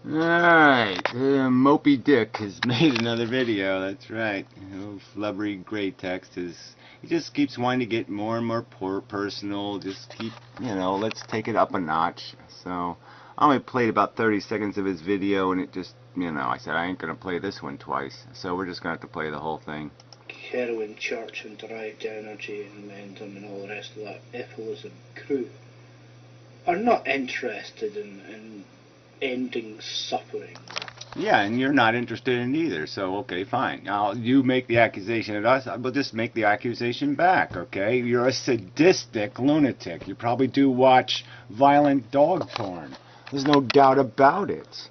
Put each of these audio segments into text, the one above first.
Alright, Mopey Dick has made another video, that's right. Oh, flubbery gray text he just keeps wanting to get more and more personal, just keep, let's take it up a notch. So, I only played about 30 seconds of his video and it just, I said I ain't gonna play this one twice. So we're just gonna have to play the whole thing. Heroin, church and derived energy and momentum and all the rest of that Epholism crew are not interested in ending suffering. Yeah, and you're not interested in either, so okay, fine. Now, you make the accusation at us, we'll just make the accusation back, okay? You're a sadistic lunatic. You probably do watch violent dog porn. There's no doubt about it.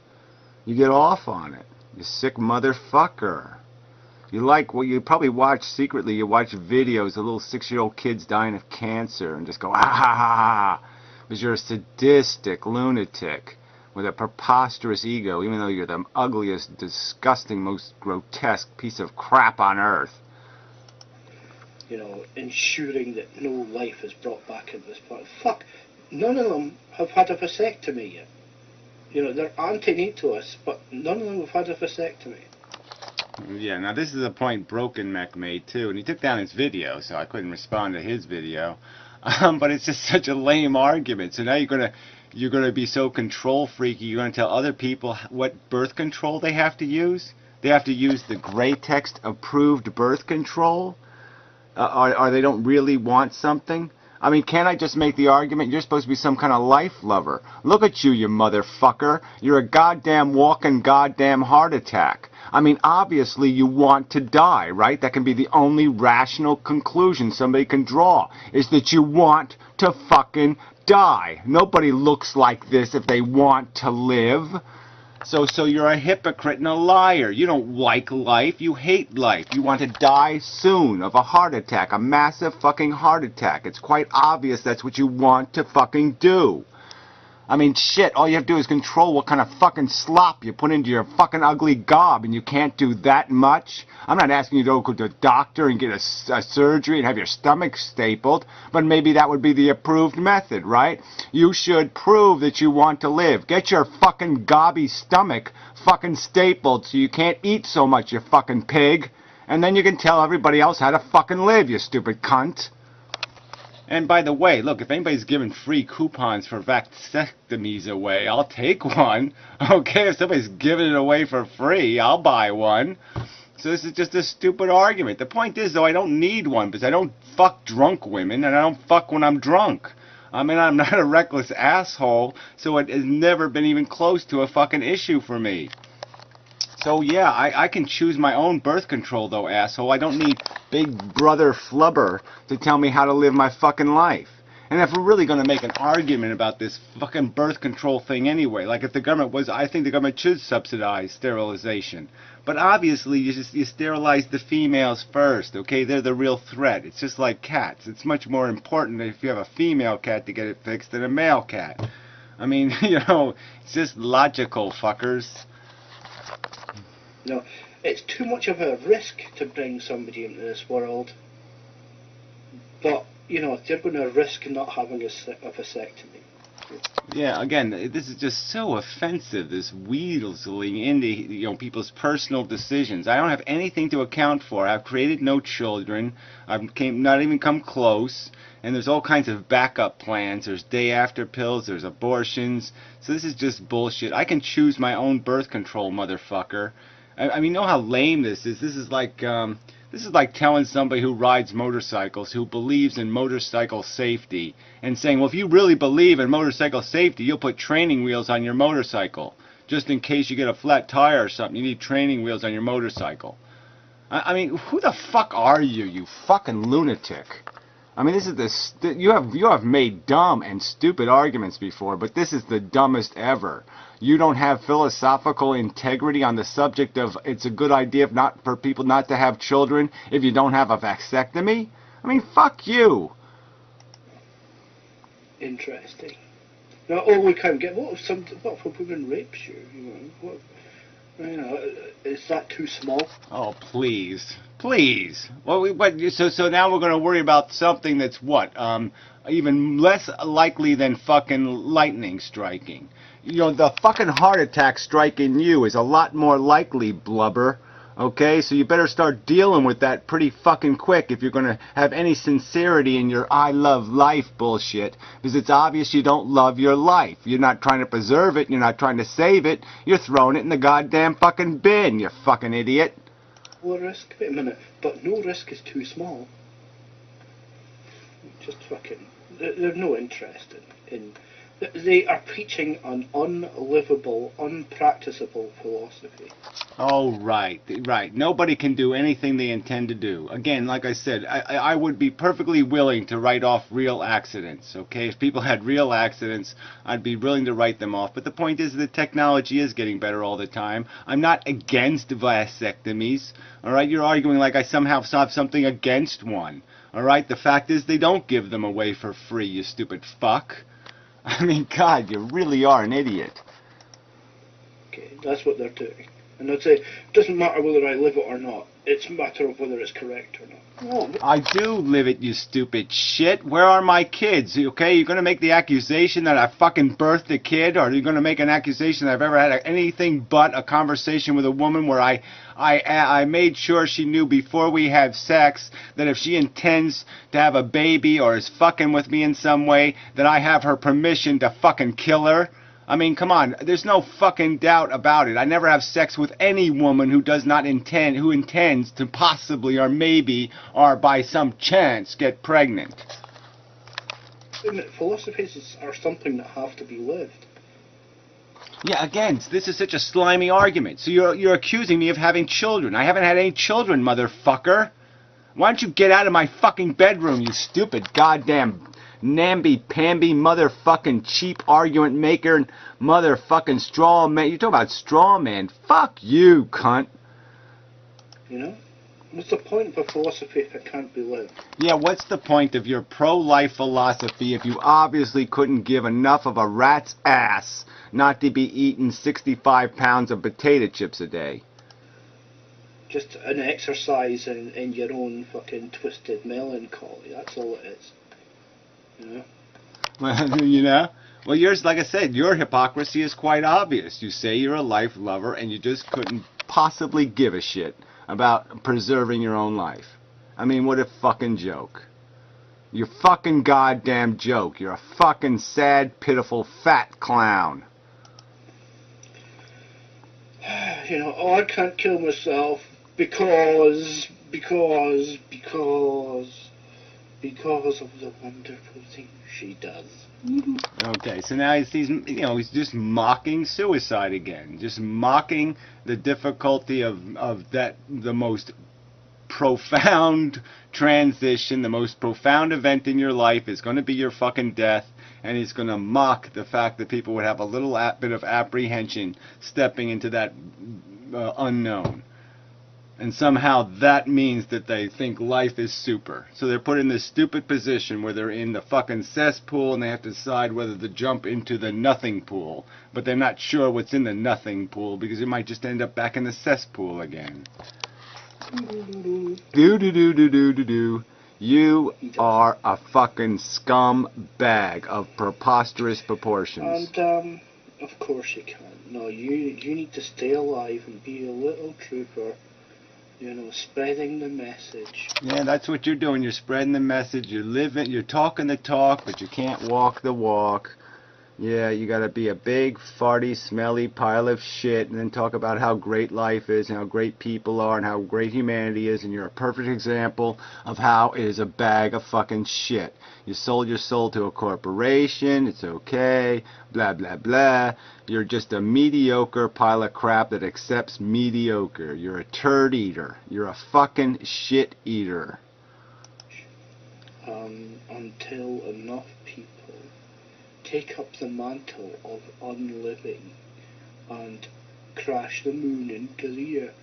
You get off on it. You sick motherfucker. You probably watch secretly, you watch videos of little 6-year-old kids dying of cancer and just go, ah ha ha ha, because you're a sadistic lunatic with a preposterous ego, even though you're the ugliest, disgusting, most grotesque piece of crap on earth. Ensuring that no life is brought back into this planet. Fuck, none of them have had a vasectomy yet. They're anti-natalists, but none of them have had a vasectomy. Yeah, now this is a point Broken Mech made too, and he took down his video, so I couldn't respond to his video. But it's just such a lame argument. So now you're gonna be so control freaky. You're gonna tell other people what birth control they have to use. They have to use the gray text approved birth control, or they don't really want something. I mean, can't I just make the argument you're supposed to be some kind of life lover? Look at you, you motherfucker. You're a goddamn walking goddamn heart attack. I mean, obviously you want to die, right? That can be the only rational conclusion somebody can draw, is that you want to fucking die. Nobody looks like this if they want to live. So you're a hypocrite and a liar. You don't like life. You hate life. You want to die soon of a heart attack, a massive fucking heart attack. It's quite obvious that's what you want to fucking do. I mean, shit, all you have to do is control what kind of fucking slop you put into your fucking ugly gob, and you can't do that much. I'm not asking you to go to the doctor and get a surgery and have your stomach stapled, but maybe that would be the approved method, right? You should prove that you want to live. Get your fucking gobby stomach fucking stapled so you can't eat so much, you fucking pig, and then you can tell everybody else how to fucking live, you stupid cunt. And by the way, look, if anybody's giving free coupons for vasectomies away, I'll take one. Okay, if somebody's giving it away for free, I'll buy one. So this is just a stupid argument. The point is, though, I don't need one because I don't fuck drunk women and I don't fuck when I'm drunk. I mean, I'm not a reckless asshole, so it has never been even close to a fucking issue for me. So yeah, I can choose my own birth control though, asshole. I don't need Big Brother Flubber to tell me how to live my fucking life. And if we're really going to make an argument about this fucking birth control thing anyway, like if the government was, I think the government should subsidize sterilization. But obviously you sterilize the females first, okay? They're the real threat. It's just like cats. It's much more important if you have a female cat to get it fixed than a male cat. I mean, it's just logical, fuckers. No, it's too much of a risk to bring somebody into this world. But, they're going to risk not having a vasectomy. Yeah, again, this is just so offensive, this weaseling into people's personal decisions. I don't have anything to account for. I've created no children. I've not even come close. And there's all kinds of backup plans. There's day after pills. There's abortions. So this is just bullshit. I can choose my own birth control, motherfucker. I mean, you know how lame this is? This is like telling somebody who rides motorcycles, who believes in motorcycle safety, and saying, well, if you really believe in motorcycle safety, you'll put training wheels on your motorcycle. Just in case you get a flat tire or something, you need training wheels on your motorcycle. I mean, who the fuck are you, you fucking lunatic? I mean, this is you have made dumb and stupid arguments before, but this is the dumbest ever. You don't have philosophical integrity on the subject of it's a good idea for people not to have children if you don't have a vasectomy? I mean, fuck you. Interesting. Now, all we can get, what if a woman rapes you? Is that too small? Oh, please. Please. Well, so now we're going to worry about something that's what? Even less likely than fucking lightning striking. you know, the fucking heart attack striking you is a lot more likely, blubber. Okay, so you better start dealing with that pretty fucking quick if you're gonna have any sincerity in your I love life bullshit, because it's obvious you don't love your life. You're not trying to preserve it, you're not trying to save it, you're throwing it in the goddamn fucking bin, you fucking idiot. Low risk? Wait a minute, but no risk is too small. Just fucking... They're no interest in... They are preaching an unlivable, unpracticable philosophy. Oh, right. Nobody can do anything they intend to do. Again, like I said, I would be perfectly willing to write off real accidents, okay? If people had real accidents, I'd be willing to write them off. But the point is that technology is getting better all the time. I'm not against vasectomies, all right? You're arguing like I somehow have something against one, all right? The fact is they don't give them away for free, you stupid fuck. I mean, God, you really are an idiot. Okay, that's what they're doing. And they'd say, it doesn't matter whether I live it or not. It's a matter of whether it's correct or not. No. I do live it, you stupid shit. Where are my kids? Okay, you're going to make the accusation that I fucking birthed a kid? Or are you going to make an accusation that I've ever had anything but a conversation with a woman where I made sure she knew before we have sex that if she intends to have a baby or is fucking with me in some way, that I have her permission to fucking kill her? I mean, come on, there's no fucking doubt about it. I never have sex with any woman who intends to possibly or maybe or by some chance get pregnant. Philosophies are something that have to be lived. Yeah, again, this is such a slimy argument. So you're accusing me of having children. I haven't had any children, motherfucker. Why don't you get out of my fucking bedroom, you stupid goddamn namby-pamby motherfucking cheap argument maker and motherfucking straw man. You talk about straw man. Fuck you, cunt. You know? What's the point of a philosophy if it can't be lived? Yeah, what's the point of your pro-life philosophy if you obviously couldn't give enough of a rat's ass not to be eating 65 pounds of potato chips a day? Just an exercise in your own fucking twisted melancholy. That's all it is. You know? Well, you know? Well, yours, like I said, your hypocrisy is quite obvious. You say you're a life lover and you just couldn't possibly give a shit about preserving your own life. I mean, what a fucking joke. You fucking goddamn joke. You're a fucking sad, pitiful, fat clown. You know, oh, I can't kill myself because of the wonderful things she does. Okay, so now he's just mocking suicide again, just mocking the difficulty of the most profound transition, the most profound event in your life is going to be your fucking death, and he's going to mock the fact that people would have a little bit of apprehension stepping into that unknown. And somehow that means that they think life is super. So they're put in this stupid position where they're in the fucking cesspool and they have to decide whether to jump into the nothing pool. But they're not sure what's in the nothing pool because it might just end up back in the cesspool again. Do. You are a fucking scumbag of preposterous proportions. And, of course you can't. No, you need to stay alive and be a little trooper. You know, spreading the message. Yeah, that's what you're doing. You're spreading the message. You're talking the talk, but you can't walk the walk. Yeah, you gotta be a big, farty, smelly pile of shit and then talk about how great life is and how great people are and how great humanity is, and you're a perfect example of how it is a bag of fucking shit. You sold your soul to a corporation, it's okay, blah, blah, blah. You're just a mediocre pile of crap that accepts mediocre. You're a turd eater. You're a fucking shit eater. Until enough people take up the mantle of unliving and crash the moon into the earth.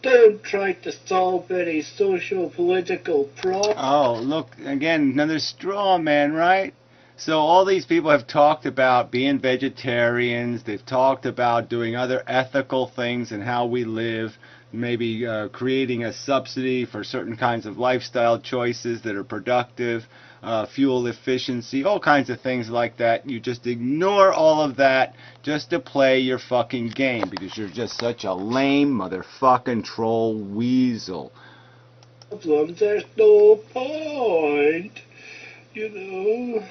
Don't try to solve any social political problem. Oh, look, again, another straw man, right? So all these people have talked about being vegetarians. They've talked about doing other ethical things and how we live. Maybe creating a subsidy for certain kinds of lifestyle choices that are productive, fuel efficiency, all kinds of things like that. You just ignore all of that just to play your fucking game because you're just such a lame motherfucking troll weasel. There's no point, you know.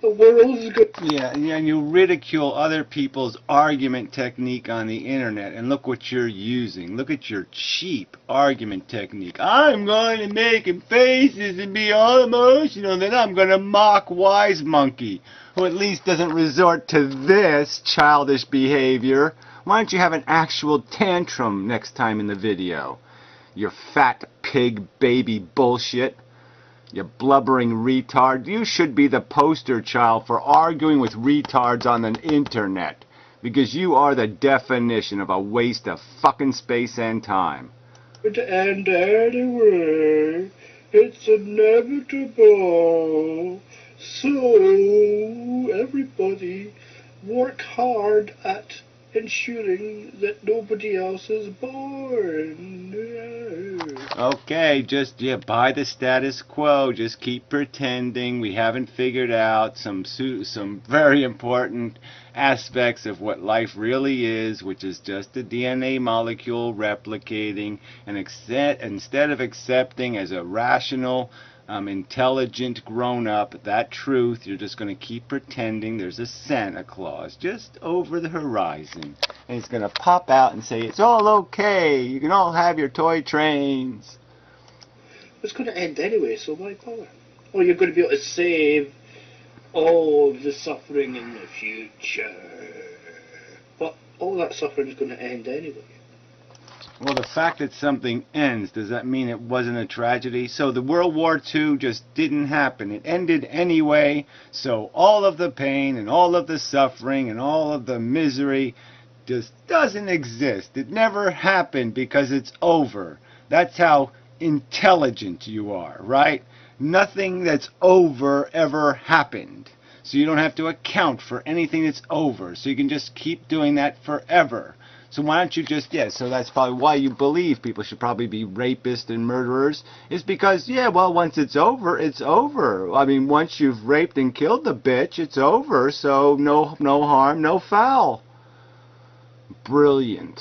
The world's good. Yeah, and you ridicule other people's argument technique on the internet, and look what you're using. Look at your cheap argument technique. I'm going to make him faces and be all emotional, then I'm going to mock Wise Monkey, who at least doesn't resort to this childish behavior. Why don't you have an actual tantrum next time in the video? You fat pig baby bullshit. You blubbering retard. You should be the poster child for arguing with retards on the internet. Because you are the definition of a waste of fucking space and time. And anyway, it's inevitable. So, everybody, work hard at ensuring that nobody else is born. Okay, just buy the status quo. Just keep pretending we haven't figured out some very important aspects of what life really is, which is just a DNA molecule replicating. And instead of accepting as a rational, intelligent grown-up that truth, you're just going to keep pretending there's a Santa Claus just over the horizon, and he's going to pop out and say it's all okay, you can all have your toy trains. It's going to end anyway, so why bother? Or you're going to be able to save all of the suffering in the future, but all that suffering is going to end anyway. Well, the fact that something ends, does that mean it wasn't a tragedy? So the World War II just didn't happen. It ended anyway, so all of the pain and all of the suffering and all of the misery just doesn't exist. It never happened because it's over. That's how intelligent you are, right? Nothing that's over ever happened. So you don't have to account for anything that's over. So you can just keep doing that forever. So why don't you just, so that's probably why you believe people should probably be rapists and murderers, is because, well, once it's over, it's over. I mean, once you've raped and killed the bitch, it's over, so no harm, no foul. Brilliant.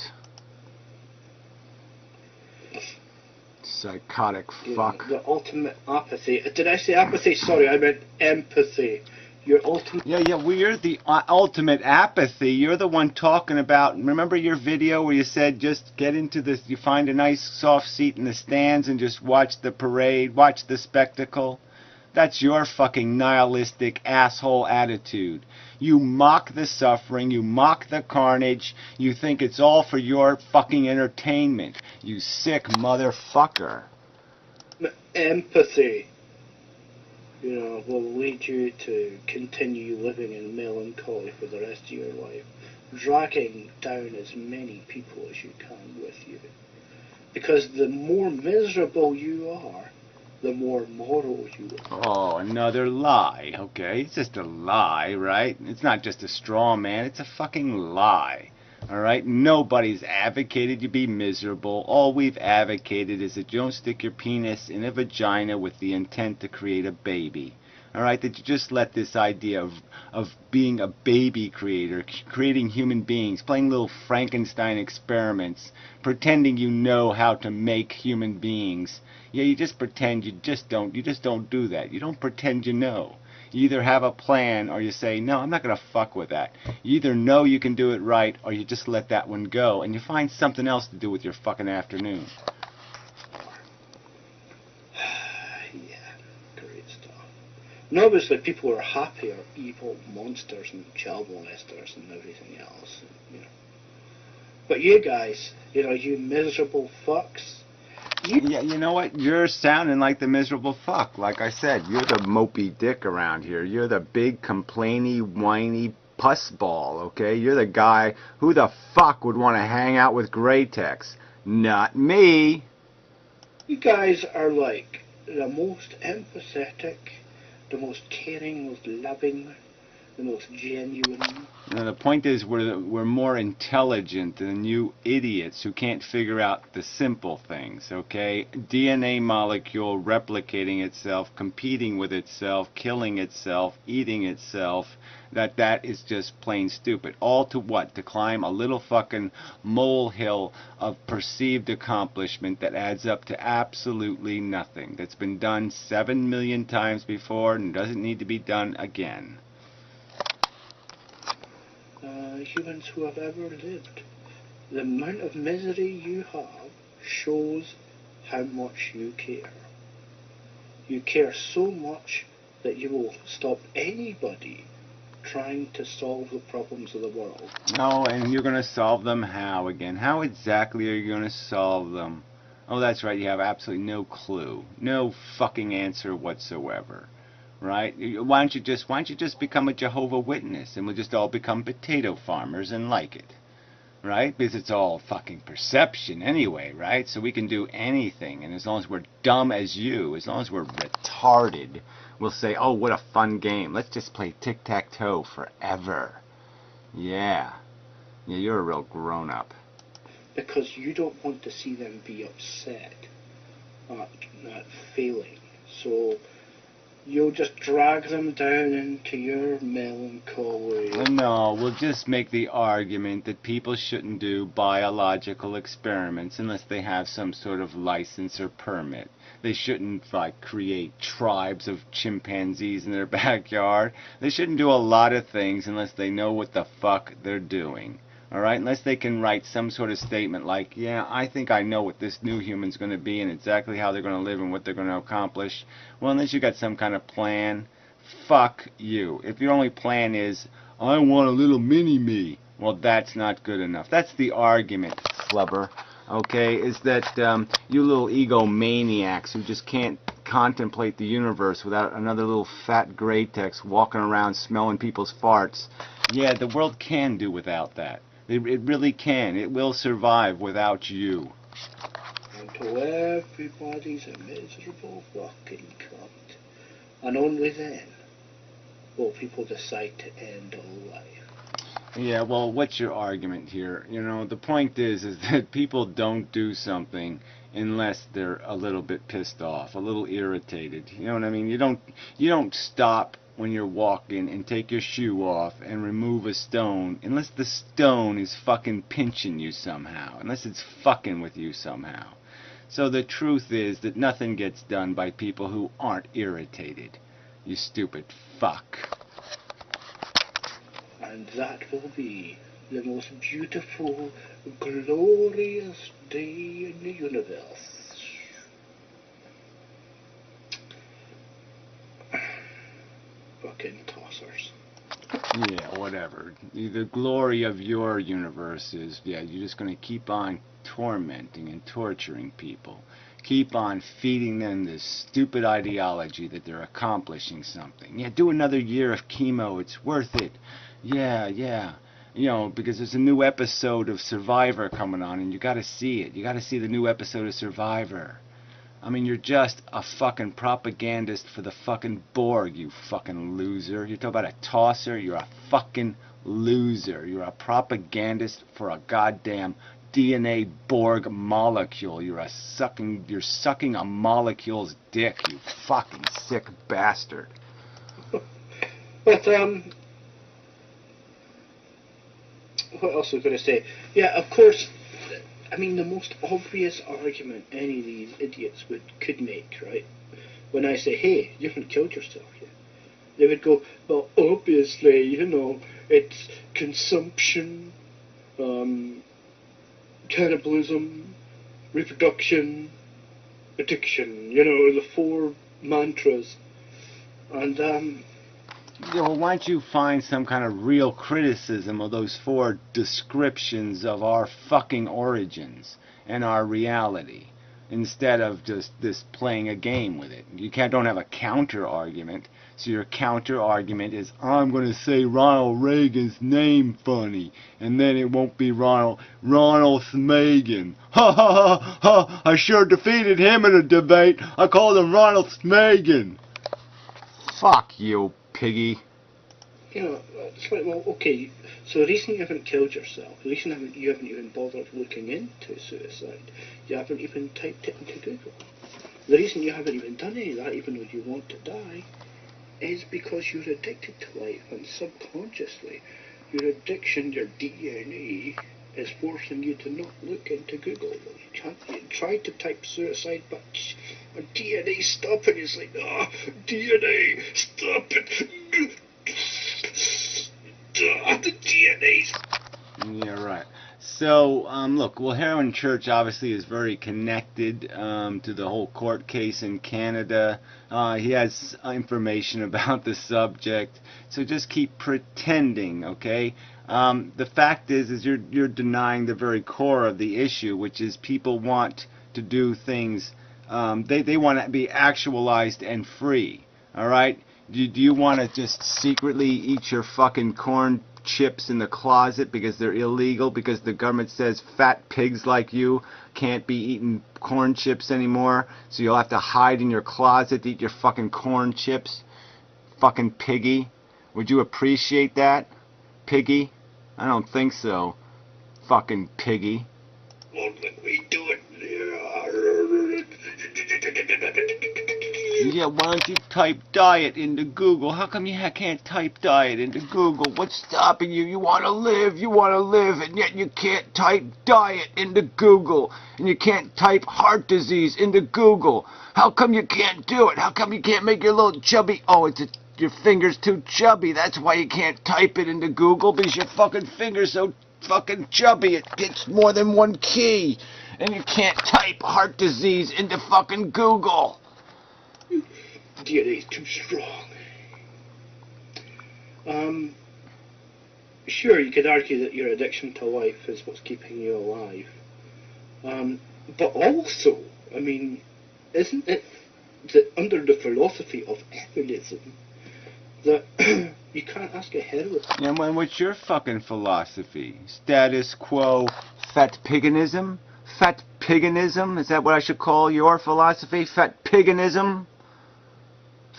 Psychotic fuck. The ultimate apathy. Did I say apathy? Sorry, I meant empathy. Your ultimate... We're the ultimate apathy. You're the one talking about, remember your video where you said just get into this, you find a nice soft seat in the stands and just watch the parade, watch the spectacle? That's your fucking nihilistic asshole attitude. You mock the suffering, you mock the carnage, you think it's all for your fucking entertainment. You sick motherfucker. Empathy, will lead you to continue living in melancholy for the rest of your life, dragging down as many people as you can with you. Because the more miserable you are, the more moral you are. Oh, another lie, okay? It's just a lie, right? It's not just a straw man, it's a fucking lie. Alright? Nobody's advocated you be miserable. All we've advocated is that you don't stick your penis in a vagina with the intent to create a baby. Alright? That you just let this idea of being a baby creator, creating human beings, playing little Frankenstein experiments, pretending you know how to make human beings. You just pretend, you just don't do that. You don't pretend you know. You either have a plan or you say, no, I'm not going to fuck with that. You either know you can do it right or you just let that one go and you find something else to do with your fucking afternoon. Yeah, great stuff. And obviously people are happy are evil monsters and child molesters and everything else. But you guys, you miserable fucks. Yeah, you know what? You're sounding like the miserable fuck. Like I said, you're the mopey dick around here. You're the big, complainy, whiny pussball, okay? You're the guy, who the fuck would want to hang out with Greytex? Not me. You guys are like the most empathetic, the most caring, most loving, the most genuine. Now, the point is we're more intelligent than you idiots who can't figure out the simple things, okay? DNA molecule replicating itself, competing with itself, killing itself, eating itself. That is just plain stupid. All to what? To climb a little fucking molehill of perceived accomplishment that adds up to absolutely nothing. That's been done 7 million times before and doesn't need to be done again. Humans who have ever lived. The amount of misery you have shows how much you care. You care so much that you will stop anybody trying to solve the problems of the world. Oh, and you're going to solve them how again? How exactly are you going to solve them? Oh, that's right, you have absolutely no clue. No fucking answer whatsoever. Right? Why don't you just become a Jehovah's Witness and we'll just all become potato farmers and like it? Right? Because it's all fucking perception anyway, right? So we can do anything, and as long as we're dumb as you, as long as we're retarded, we'll say, oh, what a fun game. Let's just play tic-tac-toe forever. Yeah. Yeah, you're a real grown-up. Because you don't want to see them be upset at failing. So you'll just drag them down into your melancholy. No, we'll just make the argument that people shouldn't do biological experiments unless they have some sort of license or permit. They shouldn't, like, create tribes of chimpanzees in their backyard. They shouldn't do a lot of things unless they know what the fuck they're doing. Alright, unless they can write some sort of statement like, yeah, I think I know what this new human's going to be and exactly how they're going to live and what they're going to accomplish. Well, unless you got some kind of plan, fuck you. If your only plan is, I want a little mini-me, well, that's not good enough. That's the argument, flubber, okay, is that you little egomaniacs who just can't contemplate the universe without another little fat gray text walking around smelling people's farts. Yeah, the world can do without that. It really can. It will survive without you. Until everybody's a miserable fucking cunt. And only then will people decide to end all life. Yeah, well, what's your argument here? You know, the point is that people don't do something unless they're a little bit pissed off, a little irritated. You know what I mean? You don't stop when you're walking and take your shoe off and remove a stone unless the stone is fucking pinching you somehow, unless it's fucking with you somehow. So the truth is that nothing gets done by people who aren't irritated. You stupid fuck. And that will be the most beautiful, glorious day in the universe. Fucking tossers. Yeah, whatever. The glory of your universe is, yeah, you're just going to keep on tormenting and torturing people. Keep on feeding them this stupid ideology that they're accomplishing something. Yeah, do another year of chemo. It's worth it. Yeah. You know, because there's a new episode of Survivor coming on, and you got to see it. You got to see the new episode of Survivor. I mean, you're just a fucking propagandist for the fucking Borg, you fucking loser. You're talking about a tosser, you're a fucking loser. You're a propagandist for a goddamn DNA Borg molecule. You're sucking a molecule's dick, you fucking sick bastard. But, what else was I going to say? Yeah, of course, I mean, the most obvious argument any of these idiots could make, right? When I say, hey, you haven't killed yourself yet. They would go, well, obviously, you know, it's consumption, cannibalism, reproduction, addiction, you know, the 4 mantras. And, you know, why don't you find some kind of real criticism of those 4 descriptions of our fucking origins and our reality, instead of just this playing a game with it. You don't have a counter argument, so your counter argument is, I'm going to say Ronald Reagan's name funny, and then it won't be Ronald Smagan. Ha ha ha ha! I sure defeated him in a debate. I called him Ronald Smagan. Fuck you, piggy. You know, it's like, well, okay, so the reason you haven't killed yourself, the reason you haven't even bothered looking into suicide, you haven't even typed it into Google. The reason you haven't even done any of that, even though you want to die, is because you're addicted to life, and subconsciously, your addiction, your DNA, is forcing you to not look into Google. You try to type suicide, but DNA stopping. It's like, DNA, stop it. The DNA's. Yeah, right. So, look, well, Heroin Church obviously is very connected to the whole court case in Canada. He has information about the subject, so just keep pretending, okay? The fact is you're denying the very core of the issue, which is people want to do things. They want to be actualized and free, all right? Do you want to just secretly eat your fucking corn chips in the closet because they're illegal, because the government says fat pigs like you can't be eating corn chips anymore, so you'll have to hide in your closet to eat your fucking corn chips? Fucking piggy. Would you appreciate that, piggy? I don't think so. Fucking piggy. Won't let me do it. Yeah, why don't you type diet into Google? How come you can't type diet into Google? What's stopping you? You want to live, and yet you can't type diet into Google, and you can't type heart disease into Google. How come you can't do it? How come you can't make your little chubby... Oh, your finger's too chubby. That's why you can't type it into Google, because your fucking finger's so fucking chubby. It gets more than one key, and you can't type heart disease into fucking Google. DNA's too strong. Sure, you could argue that your addiction to life is what's keeping you alive. But also, I mean, isn't it that under the philosophy of heroism that you can't ask a heroin? Yeah, man, what's your fucking philosophy? Status quo fat piganism? Fat piganism? Is that what I should call your philosophy? Fat piganism?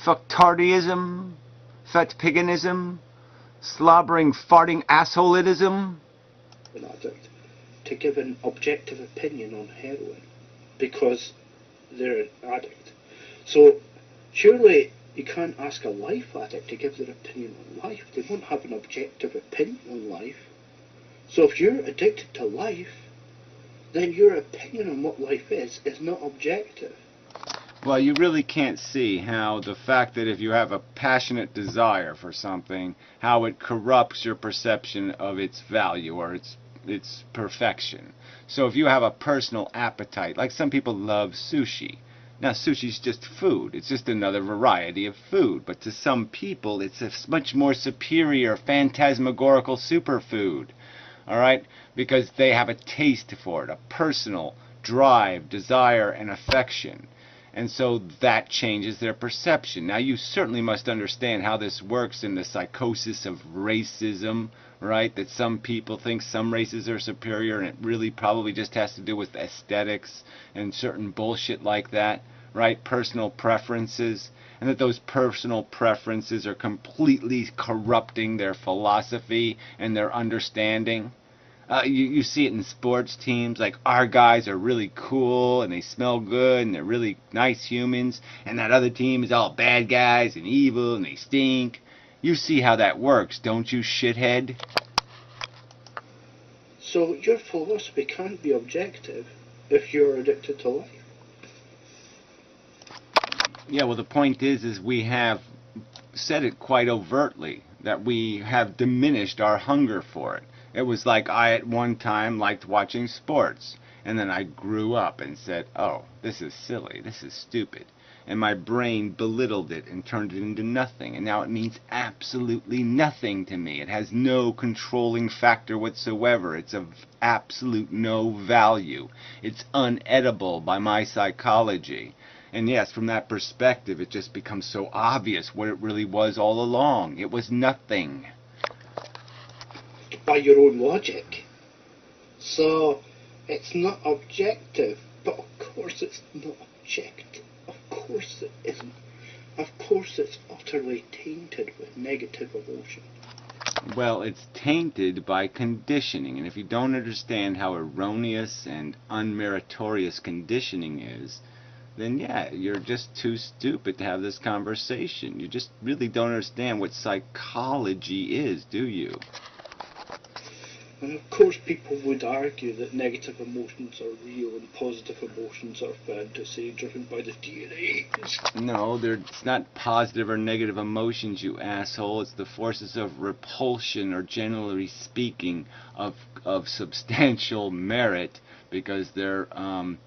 Fucktardyism? Fat piganism? Slobbering, farting assholeitism? An addict to give an objective opinion on heroin because they're an addict. So surely you can't ask a life addict to give their opinion on life. They won't have an objective opinion on life. So if you're addicted to life, then your opinion on what life is not objective. Well, you really can't see how the fact that if you have a passionate desire for something, how it corrupts your perception of its value or its perfection. So if you have a personal appetite, like some people love sushi. Now, sushi's just food. It's just another variety of food. But to some people, it's a much more superior, phantasmagorical superfood. All right? Because they have a taste for it, a personal drive, desire, and affection. And so that changes their perception. Now, you certainly must understand how this works in the psychosis of racism, right? That some people think some races are superior, and it really probably just has to do with aesthetics and certain bullshit like that, right? Personal preferences, and that those personal preferences are completely corrupting their philosophy and their understanding. You see it in sports teams, like our guys are really cool and they smell good and they're really nice humans, and that other team is all bad guys and evil and they stink. You see how that works, don't you, shithead? So your philosophy can't be objective if you're addicted to life. Yeah, well, the point is we have said it quite overtly, that we have diminished our hunger for it. It was like I at one time liked watching sports, and then I grew up and said, oh, this is silly, this is stupid. And my brain belittled it and turned it into nothing, and now it means absolutely nothing to me. It has no controlling factor whatsoever. It's of absolute no value. It's unedible by my psychology. And yes, from that perspective, it just becomes so obvious what it really was all along. It was nothing. By your own logic. So it's not objective, but of course it's not objective. Of course it isn't. Of course it's utterly tainted with negative emotion. Well, it's tainted by conditioning, and if you don't understand how erroneous and unmeritorious conditioning is, then yeah, you're just too stupid to have this conversation. You just really don't understand what psychology is, do you? And of course people would argue that negative emotions are real and positive emotions are fantasy driven by the DNA. No, it's not positive or negative emotions, you asshole. It's the forces of repulsion, or generally speaking, of substantial merit, because they're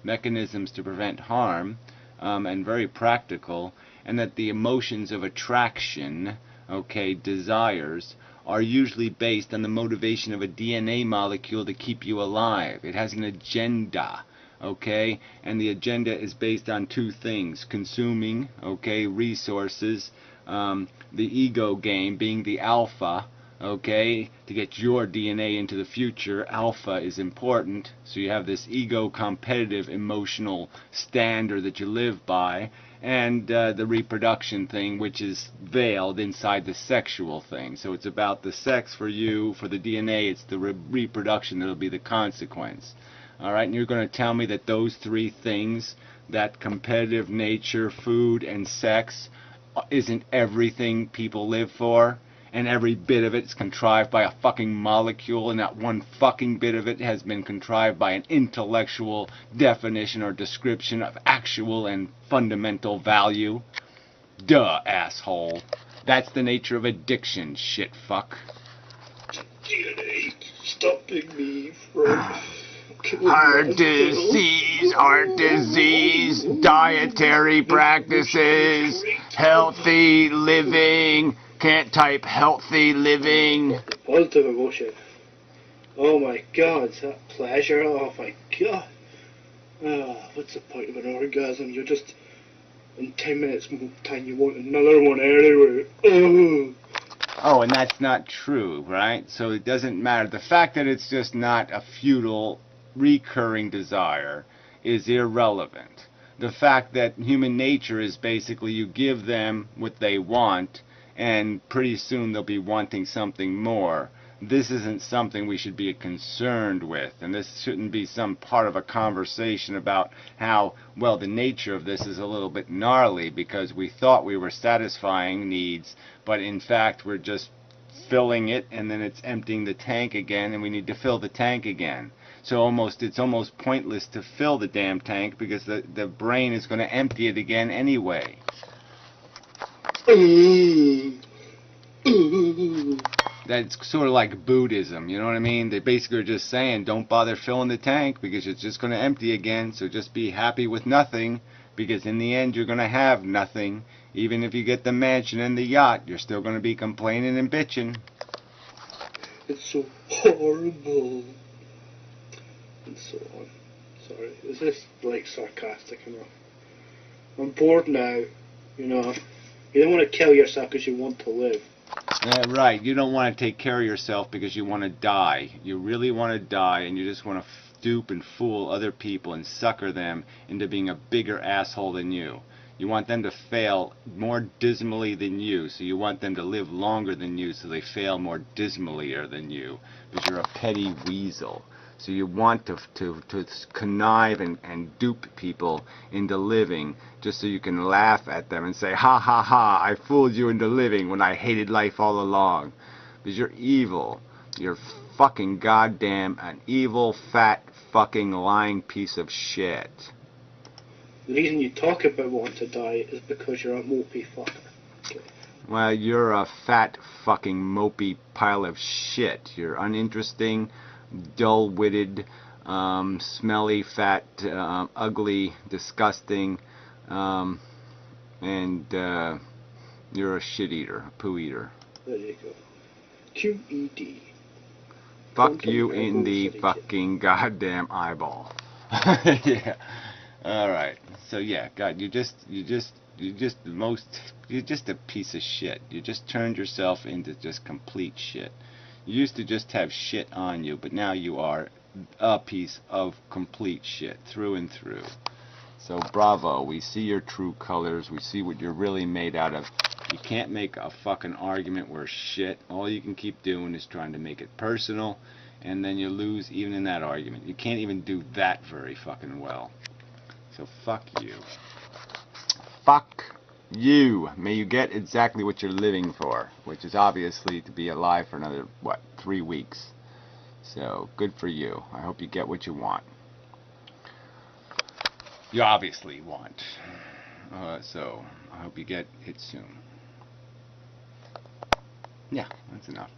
mechanisms to prevent harm, and very practical, and that the emotions of attraction, okay, desires, are usually based on the motivation of a DNA molecule to keep you alive. It has an agenda, okay? And the agenda is based on two things: consuming, okay, resources, the ego game being the alpha, okay, to get your DNA into the future. Alpha is important, so you have this ego competitive emotional standard that you live by, and the reproduction thing, which is veiled inside the sexual thing. So it's about the sex for you. For the DNA, it's the reproduction that'll be the consequence. Alright, and you're going to tell me that those three things, that competitive nature, food, and sex, isn't everything people live for? And every bit of it's contrived by a fucking molecule, and not one fucking bit of it has been contrived by an intellectual definition or description of actual and fundamental value? Duh, asshole. That's the nature of addiction, shit fuck. DNA stopping me from Heart disease, dietary practices, healthy living. Can't type healthy living. Positive emotion. Oh my god, is that pleasure? Oh my god. What's the point of an orgasm? You're just in 10 minutes time you want another one anyway. Oh, and that's not true, right? So it doesn't matter. The fact that it's just not a futile, recurring desire is irrelevant. The fact that human nature is basically you give them what they want, and pretty soon they'll be wanting something more. This isn't something we should be concerned with, and this shouldn't be some part of a conversation about how, well, the nature of this is a little bit gnarly because we thought we were satisfying needs, but in fact we're just filling it, and then it's emptying the tank again, and we need to fill the tank again. So it's almost pointless to fill the damn tank because the brain is going to empty it again anyway. That's sort of like Buddhism, you know what I mean? They basically are just saying, don't bother filling the tank because it's just going to empty again, so just be happy with nothing, because in the end you're going to have nothing. Even if you get the mansion and the yacht, you're still going to be complaining and bitching. It's so horrible. And so on. Sorry, is this like sarcastic enough? I'm bored now, you know. You don't want to kill yourself because you want to live. Right, you don't want to take care of yourself because you want to die. You really want to die, and you just want to dupe and fool other people and sucker them into being a bigger asshole than you. You want them to fail more dismally than you, so you want them to live longer than you so they fail more dismally than you, because you're a petty weasel. So you want to connive and dupe people into living just so you can laugh at them and say, ha ha ha, I fooled you into living when I hated life all along. Because you're evil. You're fucking goddamn an evil, fat, fucking lying piece of shit. The reason you talk about wanting to die is because you're a mopey fucker. Okay. Well, you're a fat, fucking mopey pile of shit. You're uninteresting, dull-witted, smelly, fat, ugly, disgusting, and you're a shit-eater, a poo-eater. There you go. QED. Fuck you in the fucking goddamn eyeball. Yeah. All right. So yeah, God, you're just a piece of shit. You just turned yourself into just complete shit. You used to just have shit on you, but now you are a piece of complete shit through and through. So bravo, we see your true colors, we see what you're really made out of. You can't make a fucking argument worth shit. All you can keep doing is trying to make it personal, and then you lose even in that argument. You can't even do that very fucking well. So fuck you. Fuck you. May you get exactly what you're living for, which is obviously to be alive for another, what, 3 weeks. So, good for you. I hope you get what you want. You obviously want. So, I hope you get it soon. Yeah, that's enough.